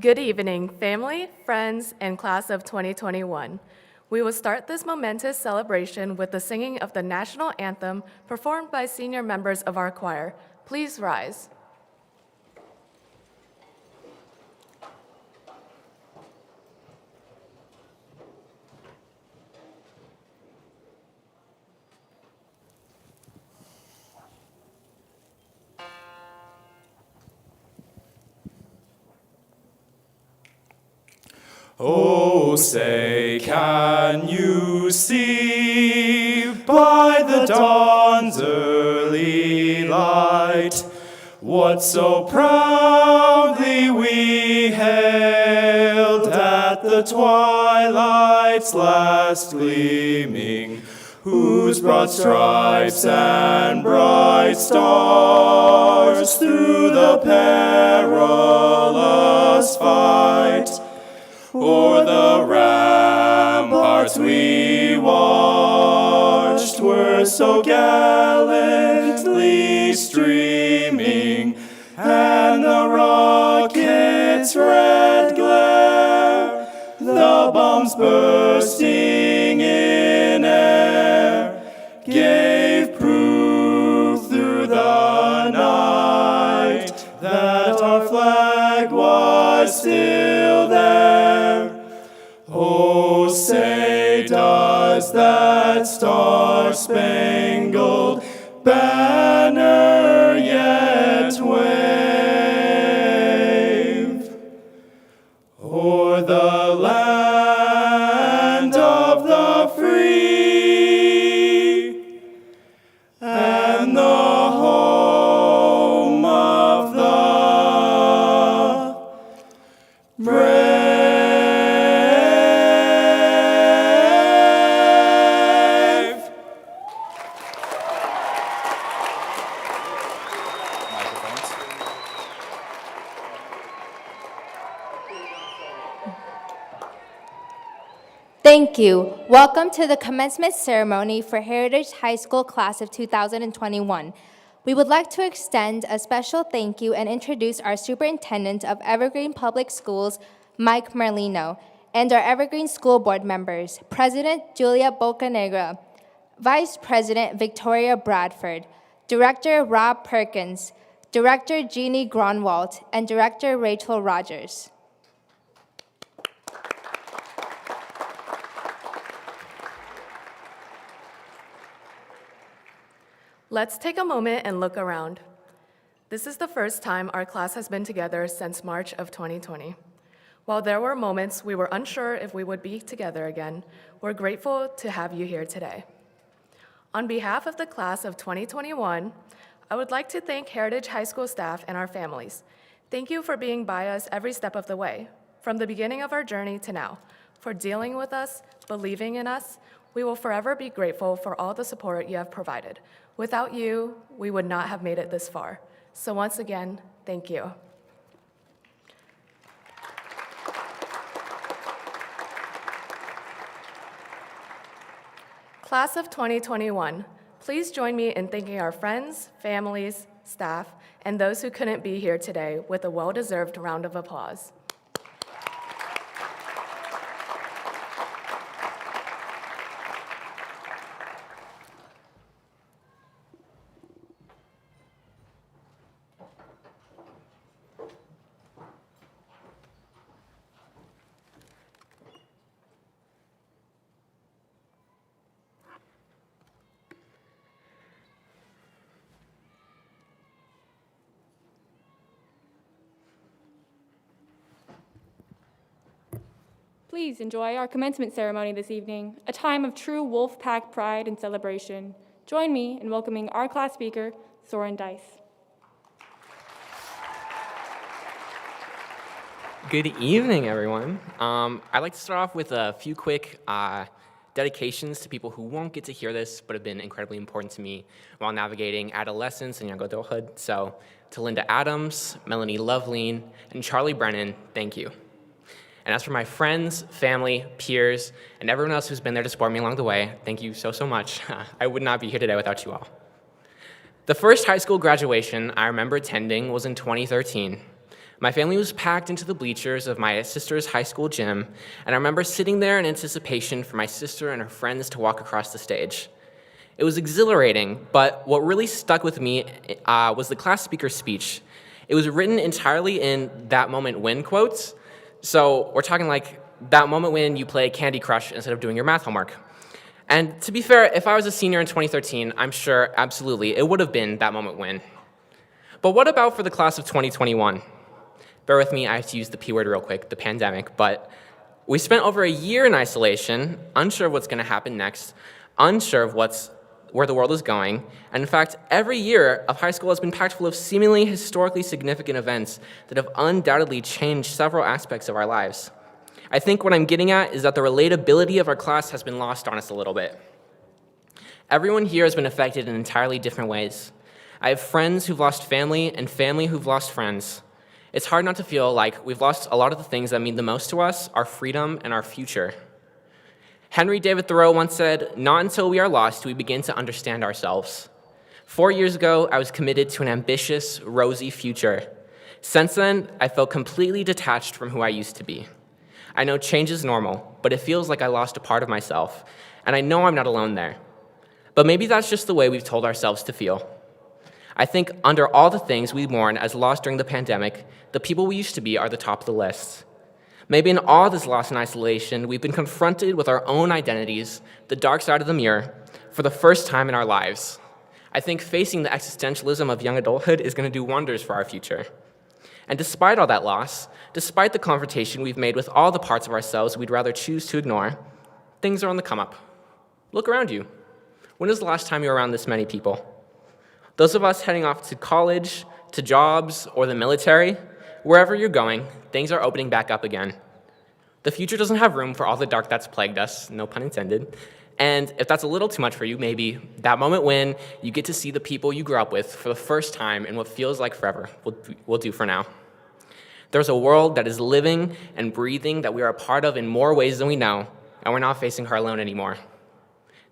Good evening, family, friends, and class of 2021. We will start this momentous celebration with the singing of the national anthem performed by senior members of our choir. Please rise. Oh, say, can you see by the dawn's early light what so proudly we hailed at the twilight's last gleaming, whose broad stripes and bright stars through the perilous fight o'er the ramparts we watched were so gallantly streaming, and the rocket's red glare, the bombs bursting in air, gave proof through the night that our flag was still there. Oh, say, does that star-spangled banner yet wave o'er the land of the free and the home of the brave? Thank you. Welcome to the commencement ceremony for Heritage High School Class of 2021. We would like to extend a special thank you and introduce our Superintendent of Evergreen Public Schools, Mike Rolino, and our Evergreen School Board members, President Julia Bocanegra, Vice President Victoria Bradford, Director Rob Perkins, Director Jeannie Gronwald, and Director Rachel Rogers. Let's take a moment and look around. This is the first time our class has been together since March of 2020. While there were moments we were unsure if we would be together again, we're grateful to have you here today. On behalf of the class of 2021, I would like to thank Heritage High School staff and our families. Thank you for being by us every step of the way, from the beginning of our journey to now, for dealing with us, believing in us. We will forever be grateful for all the support you have provided. Without you, we would not have made it this far. So once again, thank you. Class of 2021, please join me in thanking our friends, families, staff, and those who couldn't be here today with a well-deserved round of applause. Please enjoy our commencement ceremony this evening, a time of true Wolfpack pride and celebration. Join me in welcoming our class speaker, Soren Dice. Good evening, everyone. I'd like to start off with a few quick dedications to people who won't get to hear this, but have been incredibly important to me while navigating adolescence and young adulthood. So to Linda Adams, Melanie Loveleen, and Charlie Brennan, thank you. And as for my friends, family, peers, and everyone else who's been there to support me along the way, thank you so, so much. I would not be here today without you all. The first high school graduation I remember attending was in 2013. My family was packed into the bleachers of my sister's high school gym, and I remember sitting there in anticipation for my sister and her friends to walk across the stage. It was exhilarating, but what really stuck with me was the class speaker's speech. It was written entirely in that moment when quotes. So we're talking like that moment when you play Candy Crush instead of doing your math homework. And to be fair, if I was a senior in 2013, I'm sure absolutely it would have been that moment when. But what about for the class of 2021? Bear with me, I have to use the P word real quick, the pandemic, but we spent over a year in isolation, unsure of what's gonna happen next, unsure of where the world is going, and in fact, every year of high school has been packed full of seemingly historically significant events that have undoubtedly changed several aspects of our lives. I think what I'm getting at is that the relatability of our class has been lost on us a little bit. Everyone here has been affected in entirely different ways. I have friends who've lost family and family who've lost friends. It's hard not to feel like we've lost a lot of the things that mean the most to us, our freedom and our future. Henry David Thoreau once said, "Not until we are lost do we begin to understand ourselves." 4 years ago, I was committed to an ambitious, rosy future. Since then, I felt completely detached from who I used to be. I know change is normal, but it feels like I lost a part of myself, and I know I'm not alone there. But maybe that's just the way we've told ourselves to feel. I think under all the things we mourn as lost during the pandemic, the people we used to be are the top of the list. Maybe in all this loss and isolation, we've been confronted with our own identities, the dark side of the mirror, for the first time in our lives. I think facing the existentialism of young adulthood is going to do wonders for our future. And despite all that loss, despite the confrontation we've made with all the parts of ourselves we'd rather choose to ignore, things are on the come up. Look around you. When was the last time you were around this many people? Those of us heading off to college, to jobs, or the military, wherever you're going, things are opening back up again. The future doesn't have room for all the dark that's plagued us, no pun intended. And if that's a little too much for you, maybe that moment when you get to see the people you grew up with for the first time in what feels like forever will do for now. There's a world that is living and breathing that we are a part of in more ways than we know, and we're not facing her alone anymore.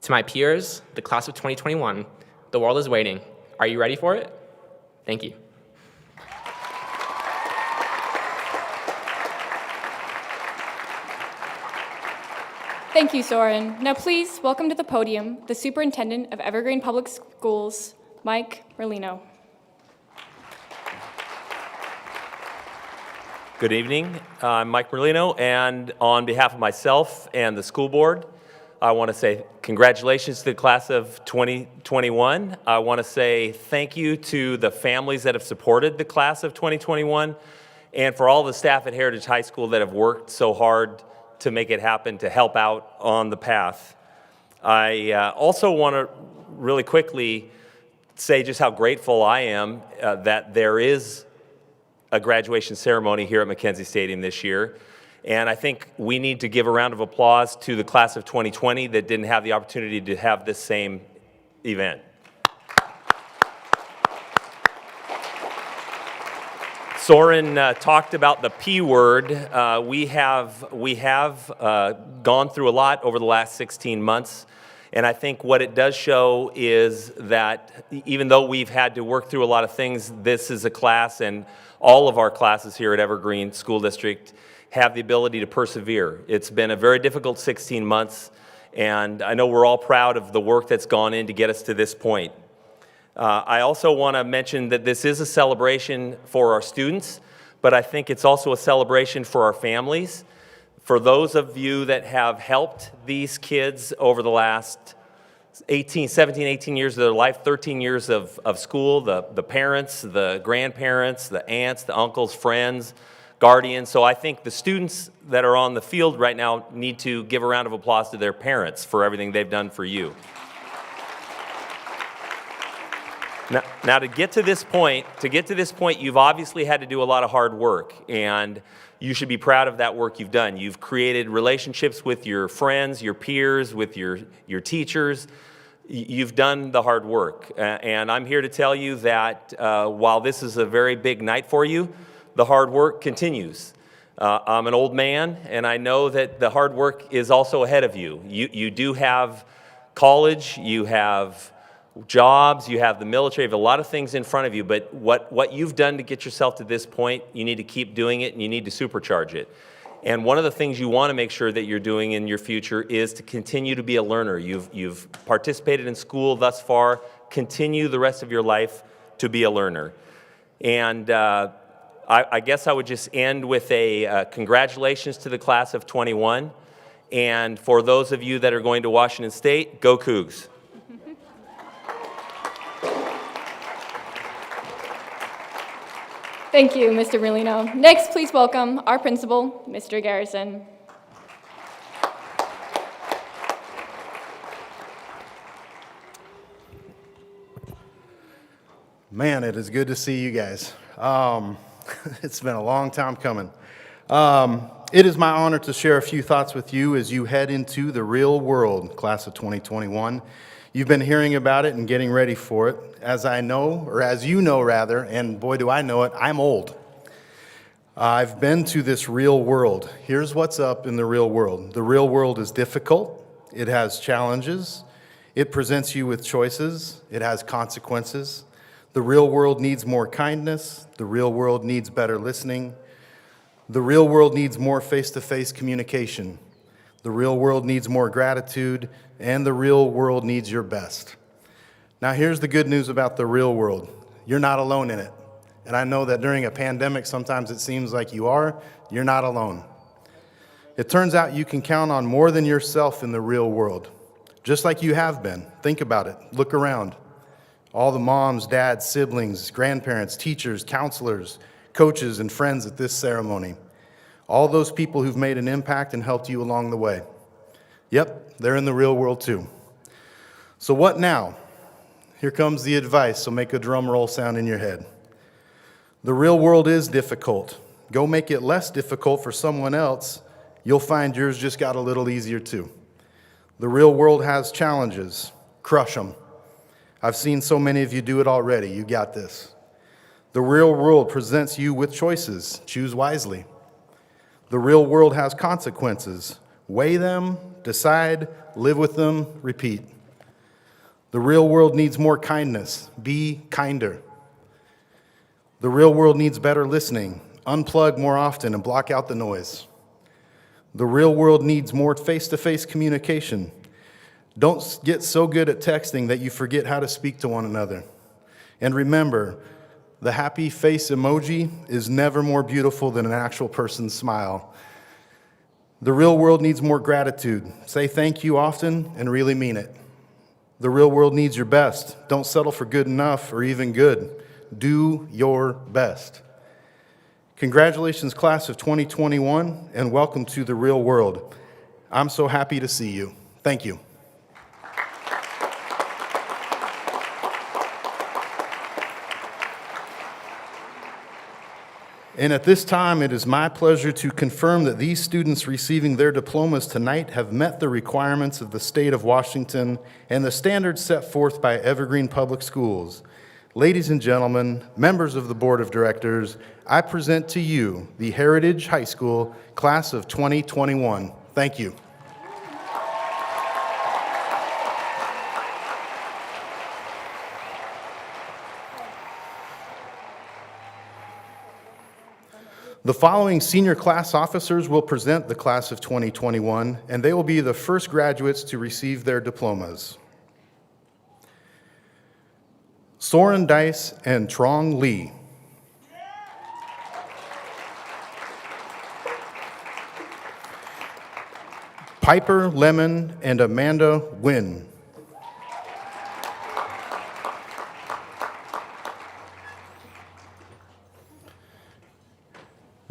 To my peers, the class of 2021, the world is waiting. Are you ready for it? Thank you. Thank you, Soren. Now please welcome to the podium the Superintendent of Evergreen Public Schools, Mike Rolino. Good evening. I'm Mike Rolino, and on behalf of myself and the school board, I want to say congratulations to the class of 2021. I want to say thank you to the families that have supported the class of 2021 and for all the staff at Heritage High School that have worked so hard to make it happen, to help out on the path. I also want to really quickly say just how grateful I am that there is a graduation ceremony here at McKenzie Stadium this year. And I think we need to give a round of applause to the class of 2020 that didn't have the opportunity to have this same event. Soren talked about the P word. We have gone through a lot over the last 16 months. And I think what it does show is that even though we've had to work through a lot of things, this is a class, and all of our classes here at Evergreen School District have the ability to persevere. It's been a very difficult 16 months, and I know we're all proud of the work that's gone in to get us to this point. I also want to mention that this is a celebration for our students, but I think it's also a celebration for our families. For those of you that have helped these kids over the last 17, 18 years of their life, 13 years of school, the parents, the grandparents, the aunts, the uncles, friends, guardians. So I think the students that are on the field right now need to give a round of applause to their parents for everything they've done for you. Now to get to this point, you've obviously had to do a lot of hard work, and you should be proud of that work you've done. You've created relationships with your friends, your peers, with your teachers. You've done the hard work, and I'm here to tell you that while this is a very big night for you, the hard work continues. I'm an old man, and I know that the hard work is also ahead of you. You do have college, you have jobs, you have the military, you have a lot of things in front of you, but what you've done to get yourself to this point, you need to keep doing it and you need to supercharge it. And one of the things you want to make sure that you're doing in your future is to continue to be a learner. You've participated in school thus far, continue the rest of your life to be a learner. And I guess I would just end with a congratulations to the class of 21. And for those of you that are going to Washington State, go Cougs. Thank you, Mr. Rolino. Next, please welcome our principal, Mr. Garrison. Man, it is good to see you guys. It's been a long time coming. It is my honor to share a few thoughts with you as you head into the real world, class of 2021. You've been hearing about it and getting ready for it. As I know, or as you know rather, and boy do I know it, I'm old. I've been to this real world. Here's what's up in the real world. The real world is difficult. It has challenges. It presents you with choices. It has consequences. The real world needs more kindness. The real world needs better listening. The real world needs more face-to-face communication. The real world needs more gratitude, and the real world needs your best. Now, here's the good news about the real world. You're not alone in it. And I know that during a pandemic, sometimes it seems like you are. You're not alone. It turns out you can count on more than yourself in the real world, just like you have been. Think about it. Look around. All the moms, dads, siblings, grandparents, teachers, counselors, coaches, and friends at this ceremony. All those people who've made an impact and helped you along the way. Yep, they're in the real world too. So what now? Here comes the advice, so make a drum roll sound in your head. The real world is difficult. Go make it less difficult for someone else. You'll find yours just got a little easier too. The real world has challenges. Crush them. I've seen so many of you do it already. You got this. The real world presents you with choices. Choose wisely. The real world has consequences. Weigh them, decide, live with them, repeat. The real world needs more kindness. Be kinder. The real world needs better listening. Unplug more often and block out the noise. The real world needs more face-to-face communication. Don't get so good at texting that you forget how to speak to one another. And remember, the happy face emoji is never more beautiful than an actual person's smile. The real world needs more gratitude. Say thank you often and really mean it. The real world needs your best. Don't settle for good enough or even good. Do your best. Congratulations, class of 2021, and welcome to the real world. I'm so happy to see you. Thank you. And at this time, it is my pleasure to confirm that these students receiving their diplomas tonight have met the requirements of the state of Washington and the standards set forth by Evergreen Public Schools. Ladies and gentlemen, members of the Board of Directors, I present to you the Heritage High School Class of 2021. Thank you. The following senior class officers will present the class of 2021, and they will be the first graduates to receive their diplomas. Soren Dice and Trong Lee. Piper Lemon and Amanda Nguyen.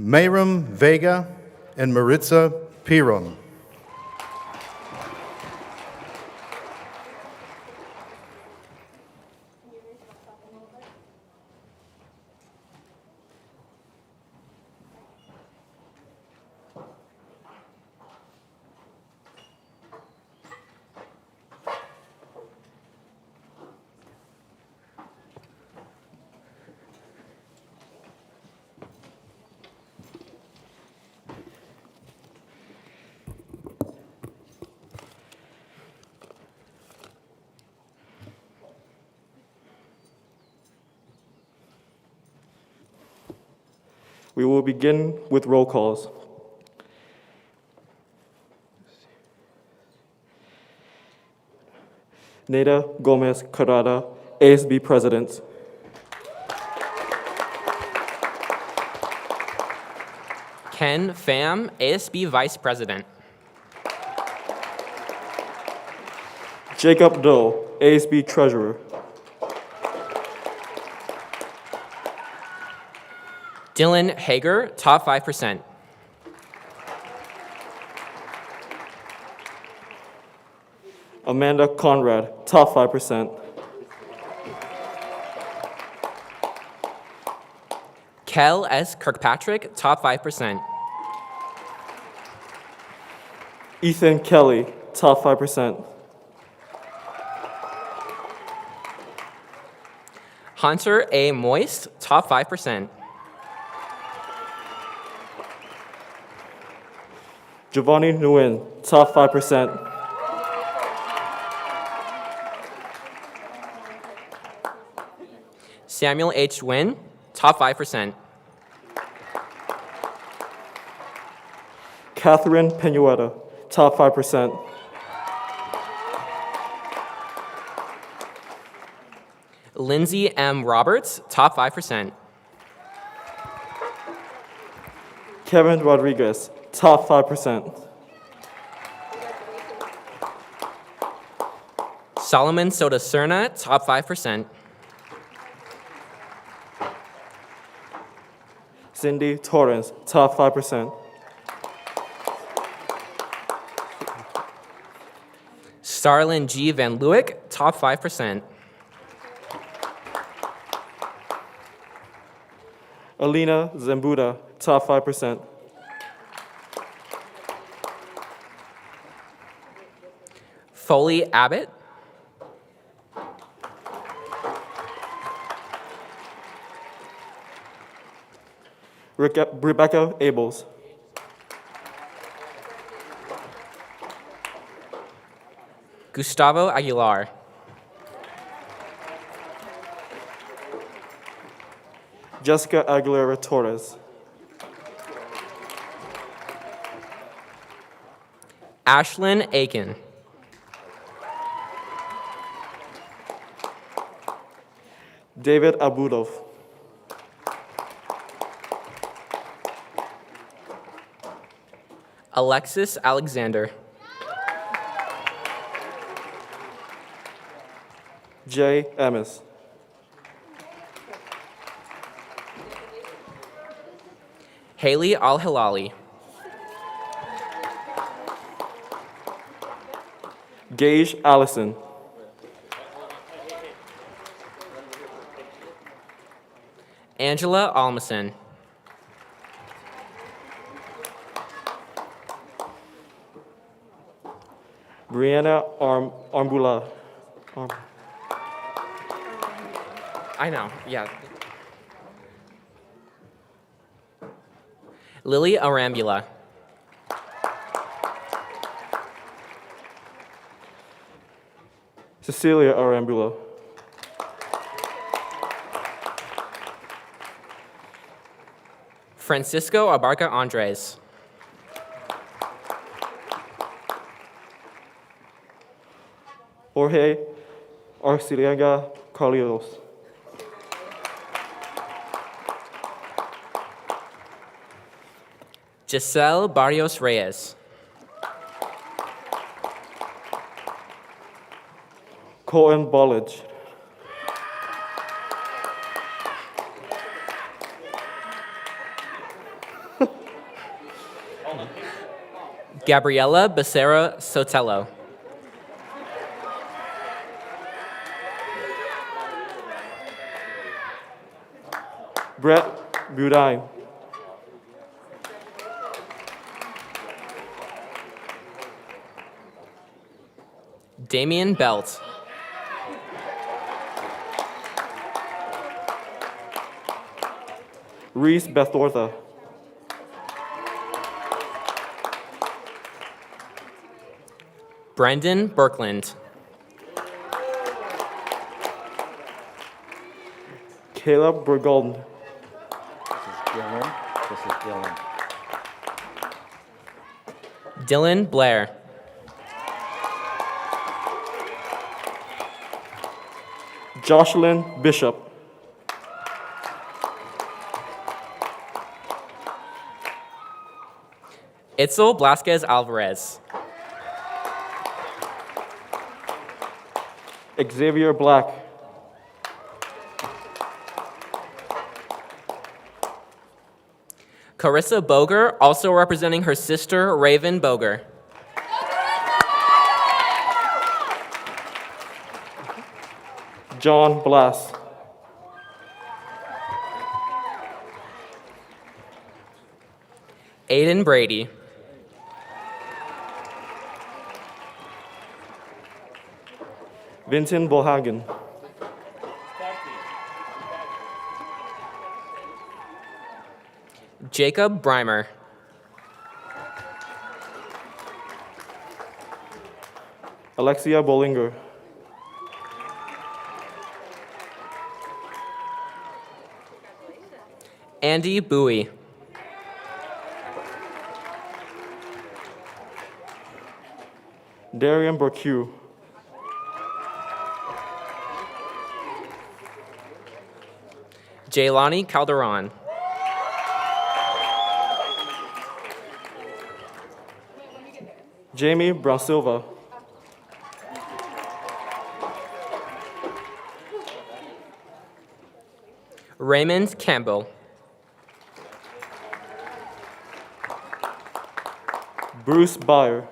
Mayram Vega and Maritza Piron. We will begin with roll calls. Neda Gomez Carrada, ASB President. Ken Pham, ASB Vice President. Jacob Doe, ASB Treasurer. Dylan Hager, top 5%. Amanda Conrad, top 5%. Kel S. Kirkpatrick, top 5%. Ethan Kelly, top 5%. Hunter A. Moist, top 5%. Giovanni Nguyen, top 5%. Samuel H. Wynn, top 5%. Catherine Penueta, top 5%. Lindsay M. Roberts, top 5%. Kevin Rodriguez, top 5%. Solomon Soda-Serna, top 5%. Cindy Torrance, top 5%. Starlin G. Van Leeuwen, top 5%. Alina Zambuda, top 5%. Foley Abbott. Rebecca Abels. Gustavo Aguilar. Jessica Aguilera Torres. Ashlyn Aiken. David Abudov. Alexis Alexander. Jay Emmis. Haley Al-Hilali. Gage Allison. Angela Almason. Brianna Armbula. I know, yeah. Lily Arambula. Cecilia Arambula. Francisco Abarca Andres. Jorge Arciliaga Carlos. Giselle Barrios Reyes. Colin Bollage. Gabriela Becerra Sotelo. Brett Budine. Damian Belt. Reese Bethortha. Brendan Birkland. Caleb Burgolden. This is Dylan. This This is Dylan. Dylan Blair. Jocelyn Bishop. Itzel Blasquez Alvarez. Xavier Black. Carissa Boger, also representing her sister, Raven Boger. John Blass. Aiden Brady. Vincent Bohagen. Jacob Breimer. Alexia Bollinger. Andy Bowie. Darian Burkew. Jaylani Calderon. Jamie Brasilva. Raymond Campbell. Bruce Byer.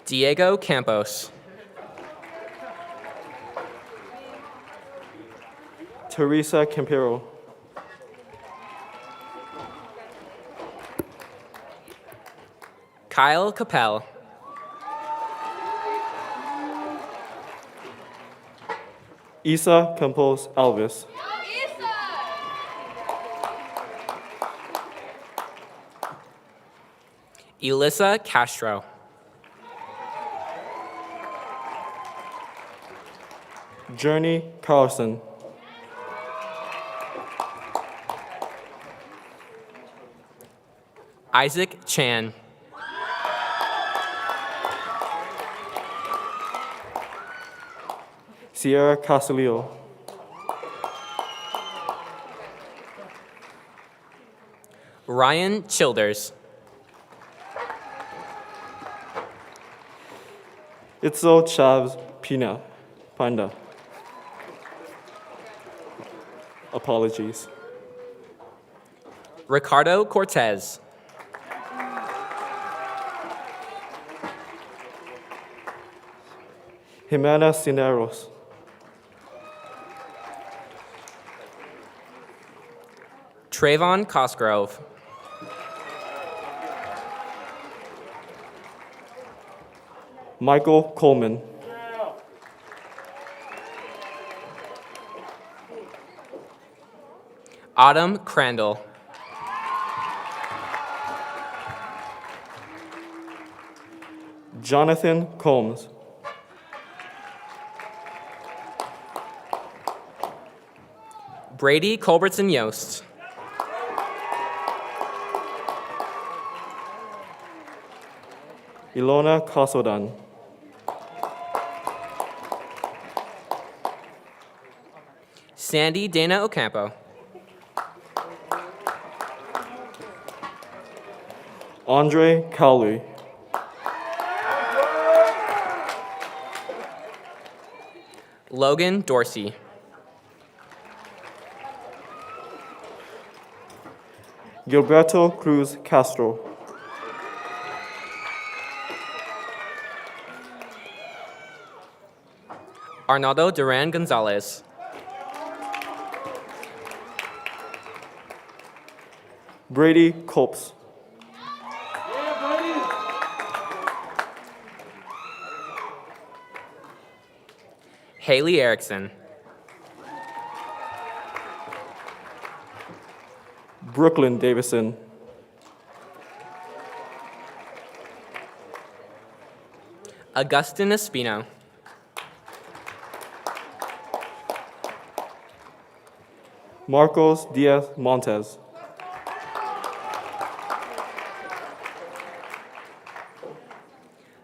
Diego Campos. Teresa Campero. Kyle Capel. Isa Campos Alves. Elissa Castro. Journey Carlson. Isaac Chan. Sierra Casilio. Ryan Childers. Itzel Chavs Panda. Apologies. Ricardo Cortez. Jimena Cineros. Trayvon Cosgrove. Michael Coleman. Autumn Crandall. Jonathan Combs. Brady Culbertson Yost. Ilona Casodan. Sandy Dana Ocampo. Andre Cowley. Logan Dorsey. Gilberto Cruz Castro. Arnaldo Duran Gonzalez. Brady Copes. Haley Erickson. Brooklyn Davison. Augustin Espino. Marcos Diaz Montes.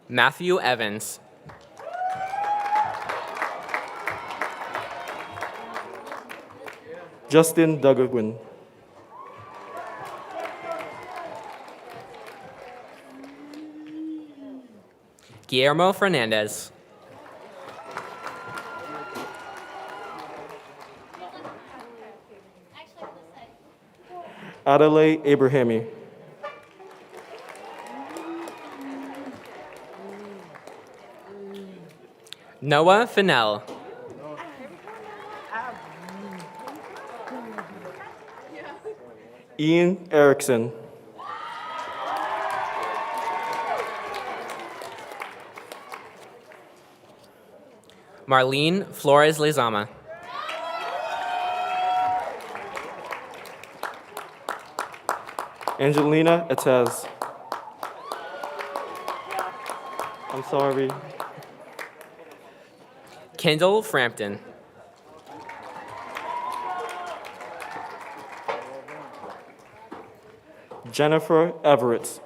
Matthew Evans. Justin Duggan. Guillermo Fernandez. Adelaide Abrahami. Noah Fennell. Ian Erickson. Marlene Flores Lezama. Angelina Etez. I'm sorry. Kendall Frampton. Jennifer Everett.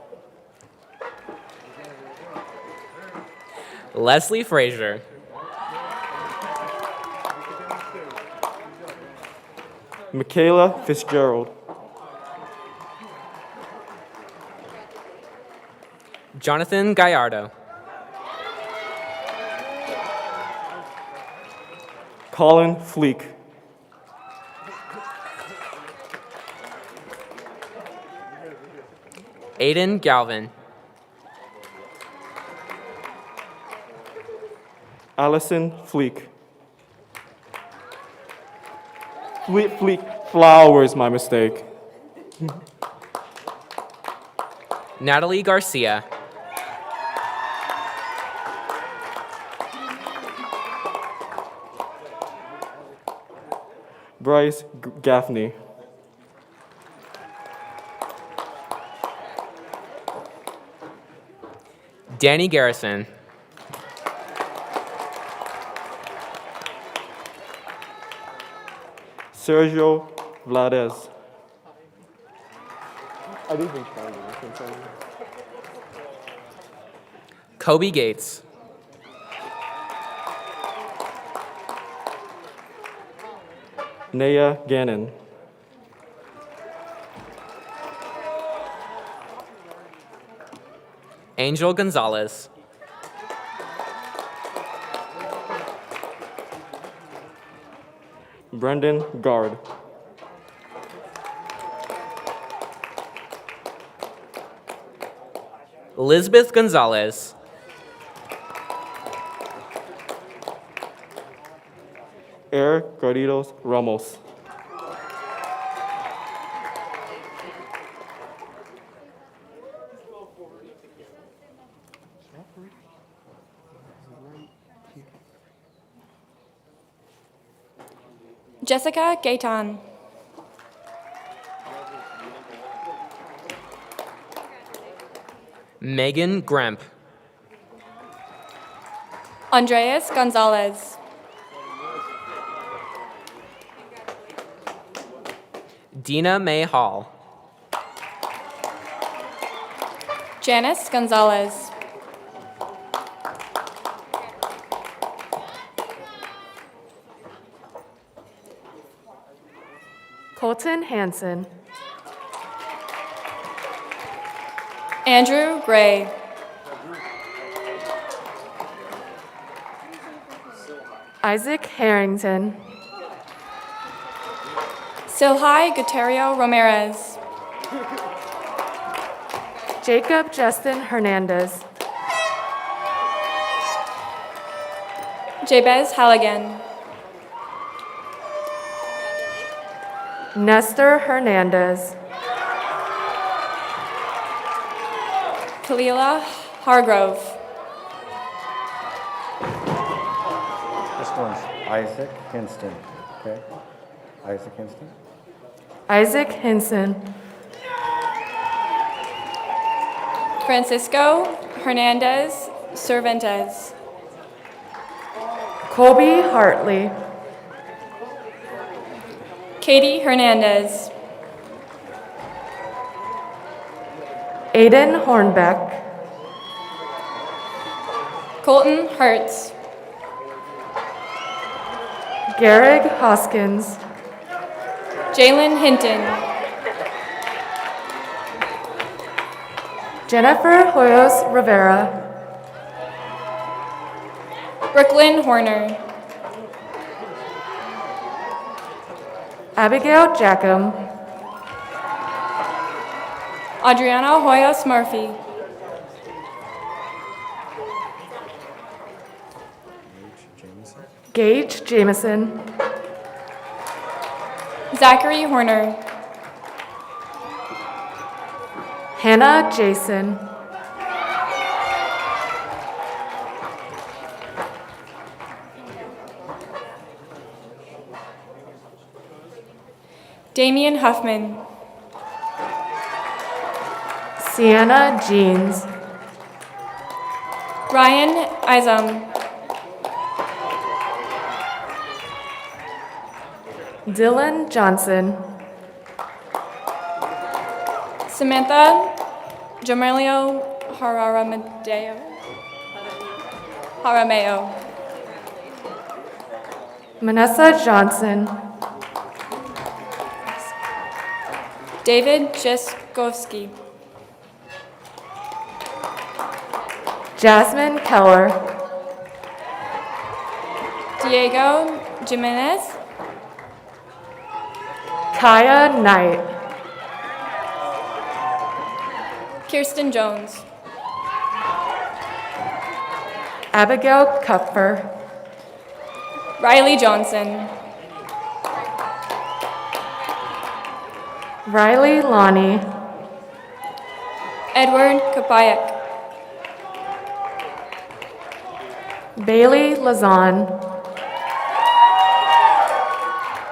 Leslie Frazier. Michaela Fitzgerald. Jonathan Gallardo. Colin Fleek. Aiden Galvin. Allison Fleek. Fleek Flowers, my mistake. Natalie Garcia. Bryce Gaffney. Danny Garrison. Sergio Vladez. Kobe Gates. Naya Gannon. Angel Gonzalez. Brendan Gard. Elizabeth Gonzalez. Eric Garridos Ramos. Jessica Gaitan. Megan Gremp. Andreas Gonzalez. Dina May Hall. Janice Gonzalez. Colton Hansen. Andrew Gray. Isaac Harrington. Silhai Guterrio Ramirez. Jacob Justin Hernandez. Jabez Halligan. Nestor Hernandez. Kalila Hargrove. This one's Isaac Hinston, okay? Isaac Hinston. Isaac Hinson. Francisco Hernandez Cervantes. Colby Hartley. Katie Hernandez. Aiden Hornbeck. Colton Hertz. Garrig Hoskins. Jalen Hinton. Jennifer Hoyos Rivera. Brooklyn Horner. Abigail Jackham. Adriana Hoyos Murphy. Gage Jameson. Zachary Horner. Hannah Jason. Damian Huffman. Sienna Jeans. Ryan Izam. Dylan Johnson. Samantha Jamelio Jarameo. Manessa Johnson. David Jeskovsky. Jasmine Keller. Diego Jimenez. Kaya Knight. Kirsten Jones. Abigail Kupfer. Riley Johnson. Riley Lonnie. Edward Kapayak. Bailey Lazan.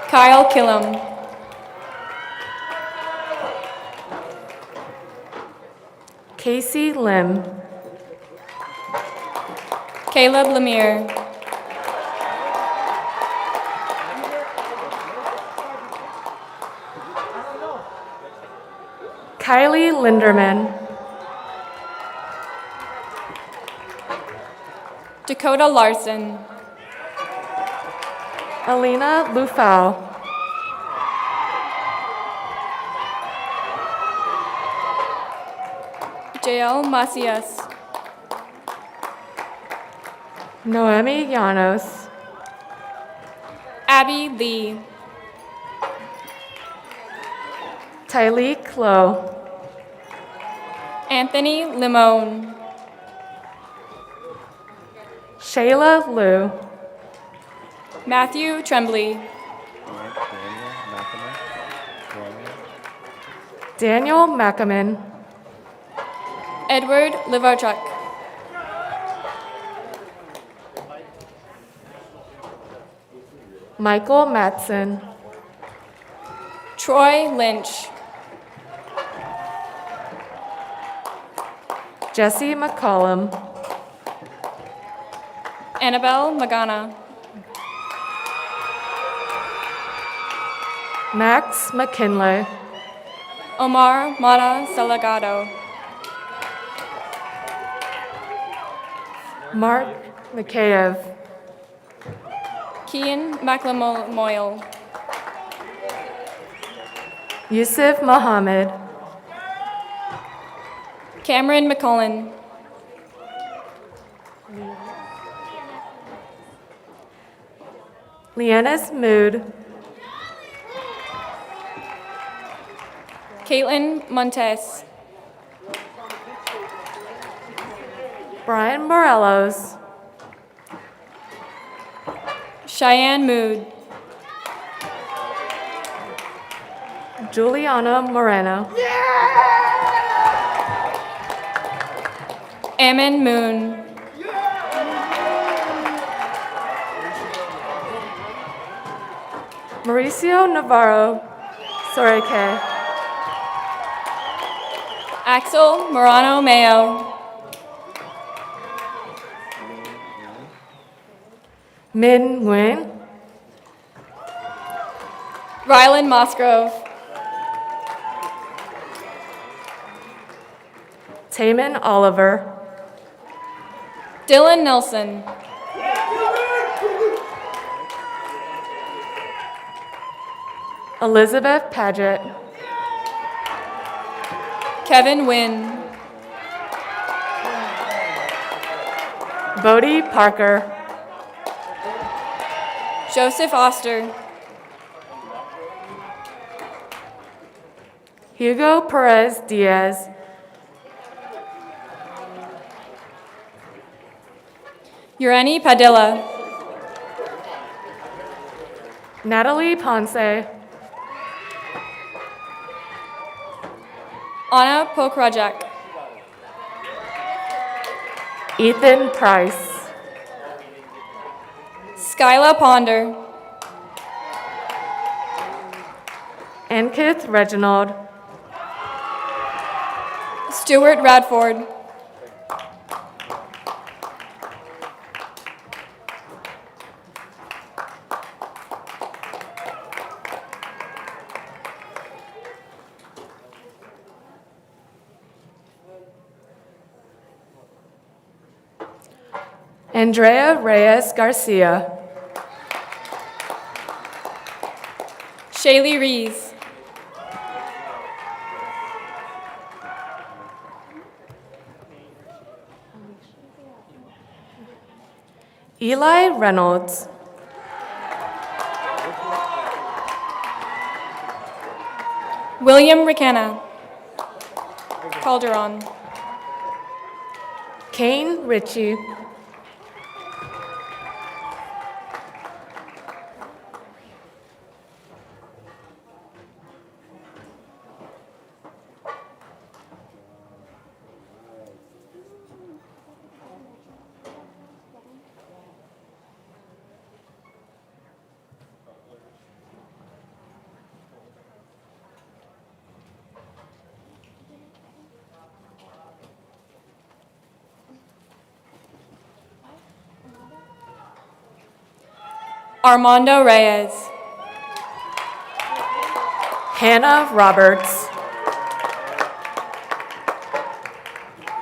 Kyle Killam. Casey Lim. Caleb Lemire. Kylie Linderman. Dakota Larson. Alina Lufau. Jael Macias. Noemi Llanos. Abby Lee. Tyleek Lowe. Anthony Limon. Shayla Liu. Matthew Tremblay. Daniel Mackaman. Edward Livarchuk. Michael Matson. Troy Lynch. Jesse McCollum. Annabelle Magana. Max McKinley. Omar Mata Salagado. Mark Mikheyev. Kian McLemoyle. Yusuf Mohammed. Cameron McCullen. Leannis Mood. Caitlin Montes. Brian Morelos. Cheyenne Mood. Juliana Moreno. Ammon Moon. Mauricio Navarro. Soreke. Axel Morano Mayo. Min Nguyen. Rylan Mosgrove. Taman Oliver. Dylan Nelson. Elizabeth Paget. Kevin Wynn. Bodie Parker. Joseph Oster. Hugo Perez Diaz. Urani Padilla. Natalie Ponce. Anna Pokrajak. Ethan Price. Skyla Ponder. Ankith Reginald. Stuart Radford. Andrea Reyes Garcia. Shaylee Rees. Eli Reynolds. William Ricana. Calderon. Kane Ritchie. Armando Reyes. Hannah Roberts.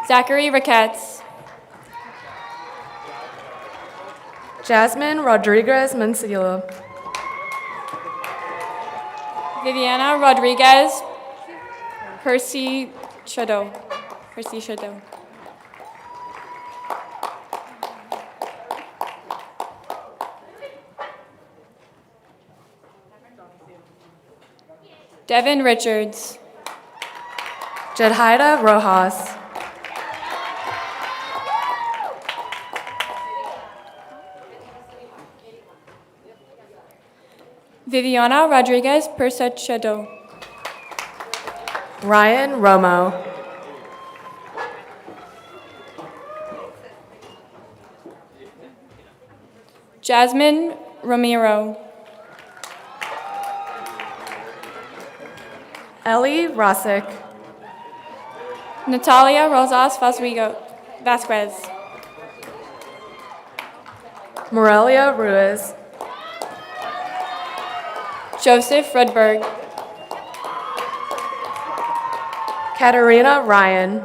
Zachary Ricketts. Jasmine Rodriguez Mancillo. Viviana Rodriguez. Percy Shadow. Percy Shadow. Devin Richards. Jedhaida Rojas. Viviana Rodriguez Persechado. Ryan Romo. Jasmine Ramiro. Ellie Rosick. Natalia Rosas Vasquez. Morelia Ruiz. Joseph Rudberg. Katarina Ryan.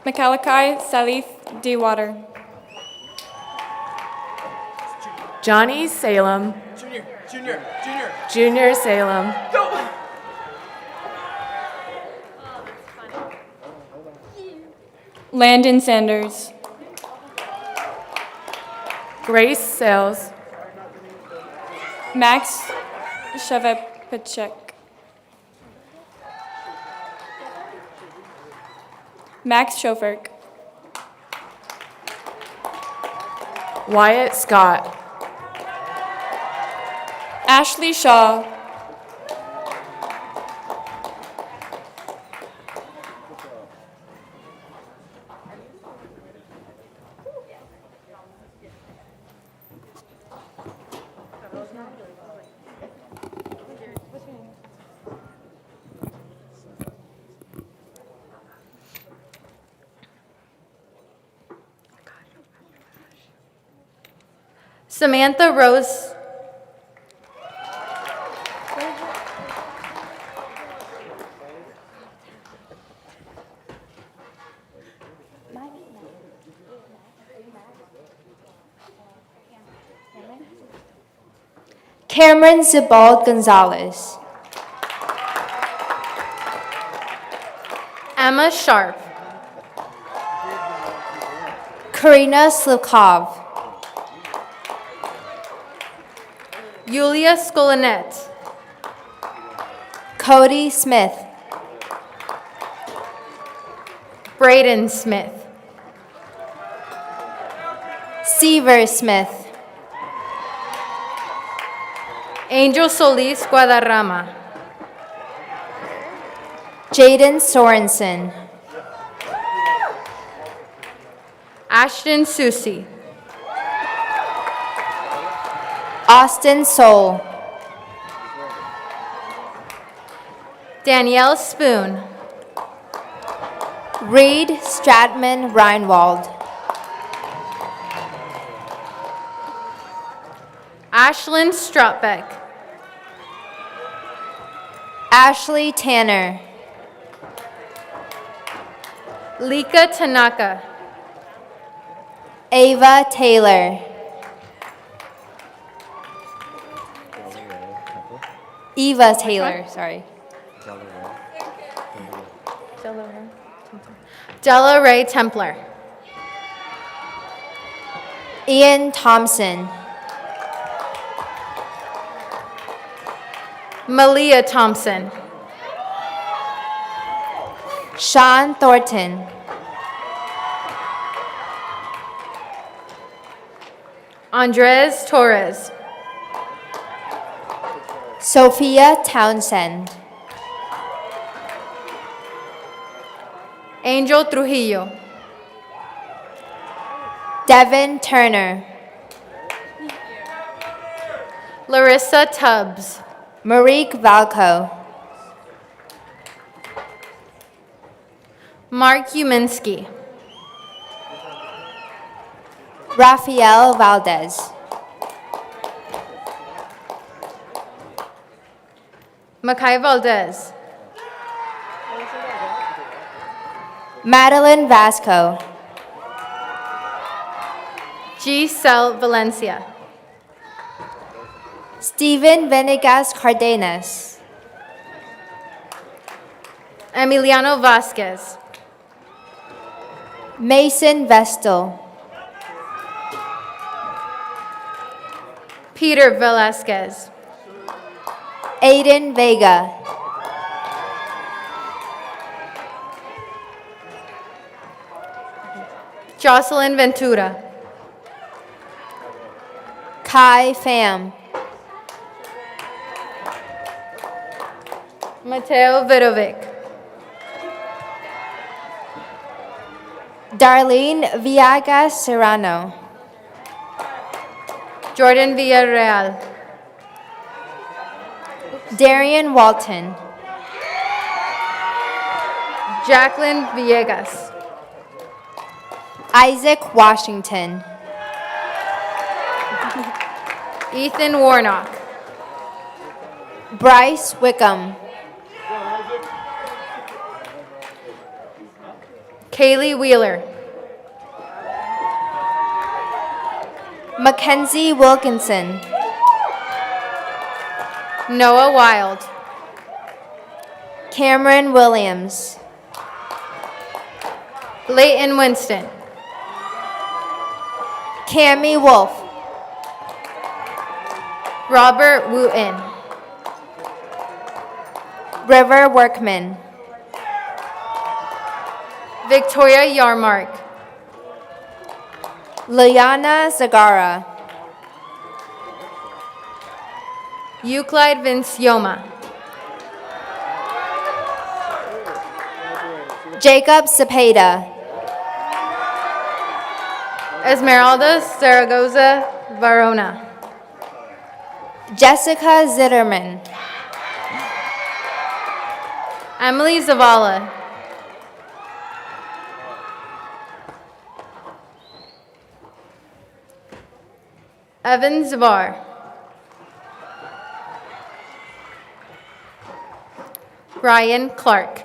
Makalakai Salif Dewater. Johnny Salem. Junior Salem. Landon Sanders. Grace Sales. Max Shavepachek. Max Schoferk. Wyatt Scott. Ashley Shaw. Samantha Rose Cameron Zibald Gonzalez. Emma Sharp. Karina Slivkov. Yulia Skolinet. Cody Smith. Braden Smith. Seaver Smith. Angel Solis Guadarrama. Jaden Sorensen. Ashton Susi. Austin Soul. Danielle Spoon. Reed Stratman Reinwald. Ashlyn Strutbeck. Ashley Tanner. Lika Tanaka. Ava Taylor. Eva Taylor, sorry. Della Ray Templar. Ian Thompson. Malia Thompson. Sean Thornton. Andres Torres. Sophia Townsend. Angel Trujillo. Devin Turner. Larissa Tubbs. Marique Valco. Mark Uminski. Rafael Valdez. Makai Valdez. Madeline Vasco. Giselle Valencia. Steven Venegas Cardenas. Emiliano Vasquez. Mason Vestal. Peter Velasquez. Aiden Vega. Jocelyn Ventura. Kai Pham. Mateo Vidovic. Darlene Villagas Serrano. Jordan Villarreal. Darian Walton. Jacqueline Villegas. Isaac Washington. Ethan Warnock. Bryce Wickham. Kaylee Wheeler. Mackenzie Wilkinson. Noah Wild. Cameron Williams. Leighton Winston. Cami Wolf. Robert Wooten. River Workman. Victoria Yarmark. Liana Zagara. Euclid Vincioma. Jacob Cepeda. Esmeralda Zaragoza Varona. Jessica Zitterman. Emily Zavala. Evan Zavar. Ryan Clark.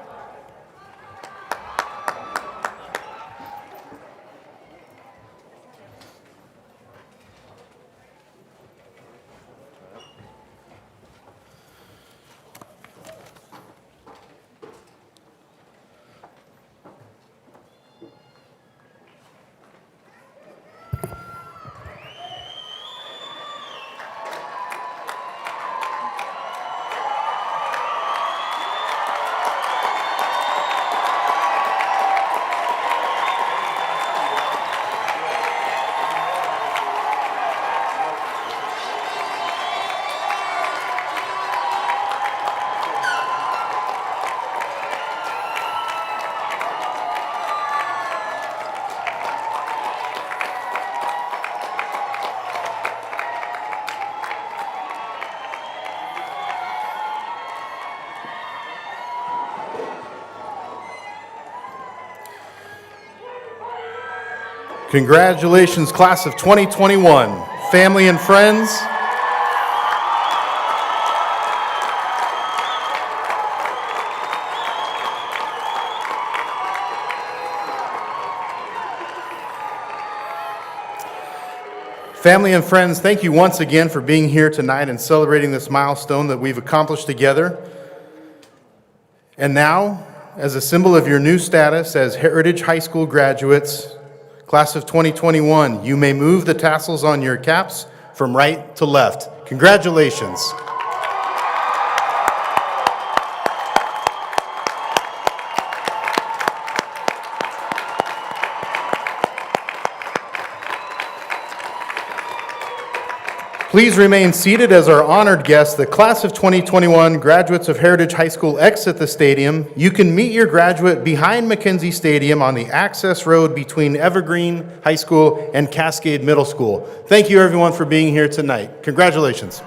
Congratulations, class of 2021. Family and friends. Family and friends, thank you once again for being here tonight and celebrating this milestone that we've accomplished together. And now, as a symbol of your new status as Heritage High School graduates, class of 2021, you may move the tassels on your caps from right to left. Congratulations. Please remain seated as our honored guests, the class of 2021 graduates of Heritage High School, exit the stadium. You can meet your graduate behind McKenzie Stadium on the access road between Evergreen High School and Cascade Middle School. Thank you everyone for being here tonight. Congratulations.